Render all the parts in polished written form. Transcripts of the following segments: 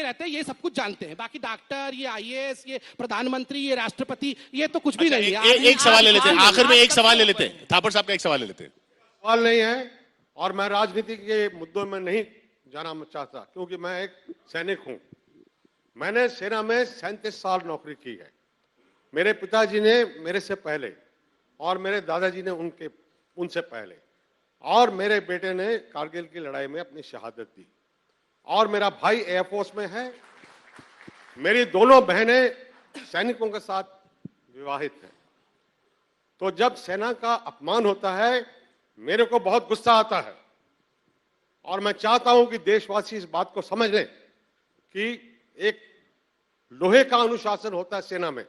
बने रहते हैं, ये सब कुछ जानते हैं। बाकी डॉक्टर, ये आईएएस, ये प्रधानमंत्री, ये राष्ट्रपति, ये तो कुछ भी अच्छा, नहीं है। एक सवाल ले लेते हैं, आखिर में एक सवाल ले लेते हैं, थापर साहब का एक सवाल ले लेते हैं। सवाल नहीं है और मैं राजनीति के मुद्दों में नहीं जाना चाहता, क्योंकि मैं एक सैनिक हूं। मैंने सेना में 37 साल नौकरी की है। मेरे पिताजी ने मेरे से पहले और मेरे दादाजी ने उनसे पहले, और मेरे बेटे ने कारगिल की लड़ाई में अपनी शहादत दी, और मेरा भाई एयरफोर्स में है। मेरी दोनों बहनें सैनिकों के साथ विवाहित हैं। तो जब सेना का अपमान होता है, मेरे को बहुत गुस्सा आता है, और मैं चाहता हूं कि देशवासी इस बात को समझ लें कि एक लोहे का अनुशासन होता है सेना में।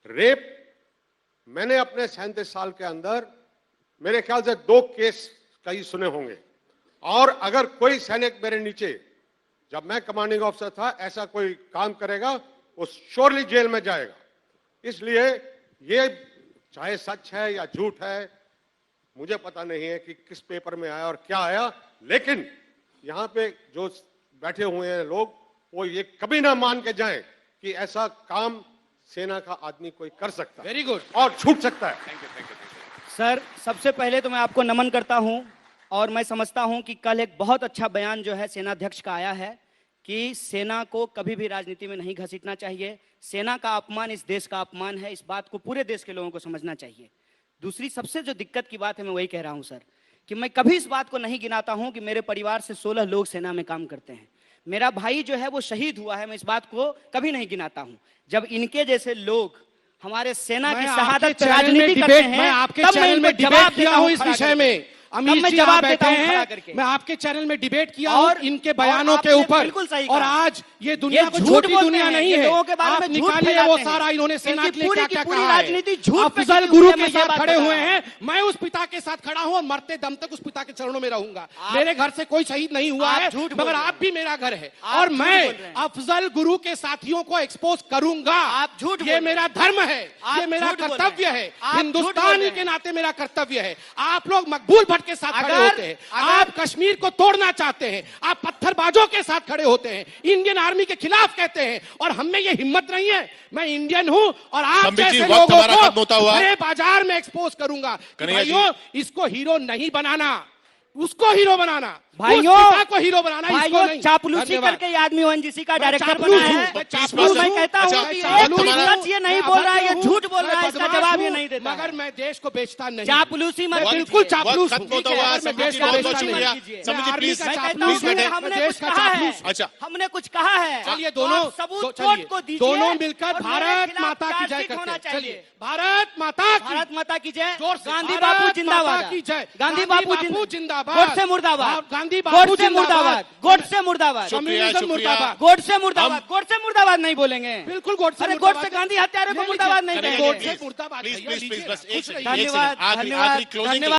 रेप, मैंने अपने 37 साल के अंदर मेरे ख्याल से 2 केस कई सुने होंगे, और अगर कोई सैनिक मेरे नीचे, जब मैं कमांडिंग ऑफिसर था, ऐसा कोई काम करेगा, वो श्योरली जेल में जाएगा। इसलिए ये चाहे सच है या झूठ है, मुझे पता नहीं है कि किस पेपर में आया और क्या आया, लेकिन यहाँ पे जो बैठे हुए हैं लोग, वो ये कभी ना मान के जाएं कि ऐसा काम सेना का आदमी कोई कर सकता है। Very good. और छूट सकता है। सर, सबसे पहले तो मैं आपको नमन करता हूं, और मैं समझता हूं कि कल एक बहुत अच्छा बयान जो है सेनाध्यक्ष का आया है कि सेना को कभी भी राजनीति में नहीं घसीटना चाहिए। सेना का अपमान इस देश का अपमान है, इस बात को पूरे देश के लोगों को समझना चाहिए। दूसरी सबसे जो दिक्कत की बात है, मैं वही कह रहा हूं सर, कि मैं कभी इस बात को नहीं गिनाता हूं कि मेरे परिवार से 16 लोग सेना में काम करते हैं। मेरा भाई जो है वो शहीद हुआ है, मैं इस बात को कभी नहीं गिनाता हूं। जब इनके जैसे लोग हमारे सेना की शहादत पे राजनीति करते हैं, मैं आपके तब चैनल में इनको डिबेट जवाब किया देता हूं हूं इस खड़ा विषय करके। में। अमीर मैं जी जवाब यहाँ देता बैठे हूं खड़ा हैं, करके। मैं आपके चैनल में डिबेट किया और- हूं इनके और बयानों के आपने ऊपर, बिल्कुल सही और कहा। आज ये दुनिया ये को झूठ छोटी बोलते दुनिया हैं, नहीं ये है। लोगों के बारे आप में झूठ निकालिए फैलाते वो हैं। सारा इन्होंने इनकी सेना के लिए पूरी क्या की क्या पूरी कहा है। राजनीति झूठ पे अफजल टिकी गुरु हुई है, के मैं ये साथ बात खड़े बता हुए रहा हूं। हैं। मैं उस पिता के साथ खड़ा हूं और मरते दम तक उस पिता के चरणों में रहूंगा। मेरे घर से कोई शहीद नहीं हुआ आप है, झूठ बोल मगर रहे आप हैं। भी मेरा घर है, आप और झूठ मैं बोल रहे हैं। अफजल गुरु के साथियों को एक्सपोज करूंगा। आप झूठ बोल ये रहे हैं। मेरा धर्म है, आप ये मेरा झूठ बोल रहे हैं। कर्तव्य है, आप झूठ बोल हिंदुस्तानी रहे के हैं। नाते मेरा कर्तव्य है। आप लोग मकबूल भट्ट के साथ खड़े होते हैं, आप कश्मीर को तोड़ना चाहते हैं, आप पत्थरबाजों के साथ खड़े होते हैं, इंडियन आर्मी के खिलाफ कहते हैं, और हम में ये हिम्मत नहीं है। मैं इंडियन हूं, और आप संबित जी, जैसे वक्त लोगों हमारा खत्म होता को हुआ। बड़े बाजार में एक्सपोज करूंगा। कन्हैया जी। भाइयों, इसको हीरो नहीं बनाना, उसको हीरो बनाना, भाइयों, उस पिता को हीरो बनाना, इसको भाइयों, नहीं। चापलूसी धन्यवाद। करके ये आदमी ओएनजीसी का मैं डायरेक्टर चापलूस बना हूं, है। मैं तो चापलूस मैं हूं। कहता हूं अच्छा, कि चापलूस एक हमारा- सच ये नहीं बोल रहा है, ये झूठ बोल रहा है, इसका जवाब ये नहीं देता मगर है। मैं देश को बेचता नहीं। चापलूसी मत मैं कीजिए। बिल्कुल चापलूस वक्त हूं। खत्म होता हुआ। मैं संबित देश जी, को बहुत बेचता बहुत नहीं। शुक्रिया। कीजिए। संबित जी, मैं प्लीज। आर्मी मैं का कहता हूं चापलूस कि हूं। हमने मैं कुछ देश का कहा है। चापलूस हूं। अच्छा। हमने कुछ कहा है। चलिए तो दोनों आप सबूत चलिए, कोर्ट को दीजिए, दोनों मिलकर और मेरे भारत खिलाफ माता की जय चार्जशीट करते होना हैं। चाहिए। चलिए, भारत माता की भारत माता की जय। जोर से। गांधी भारत बापू माता जिंदाबाद। की जय। गांधी बापू जिंदाबाद। गोडसे मुर्दाबाद। गांधी बापू गोडसे मुर्दाबाद। गोडसे मुर्दाबाद। शुक्रिया, कम्युनिज्म शुक्रिया। मुर्दाबाद। गोडसे मुर्दाबाद। गोडसे मुर्दाबाद नहीं बोलेंगे। बिल्कुल गोडसे अरे मुर्दाबाद। गोडसे गांधी हत्यारे को ये मुर्दाबाद नहीं लीजिए। कहेंगे। गोडसे मुर्दाबाद। प्लीज भैया, प्लीज प्लीज, लीजिए बस ना, एक खुश रहिए। सेकंड, धन्यवाद, आखिरी धन्यवाद, आखिरी क्लोजिंग धन्यवाद।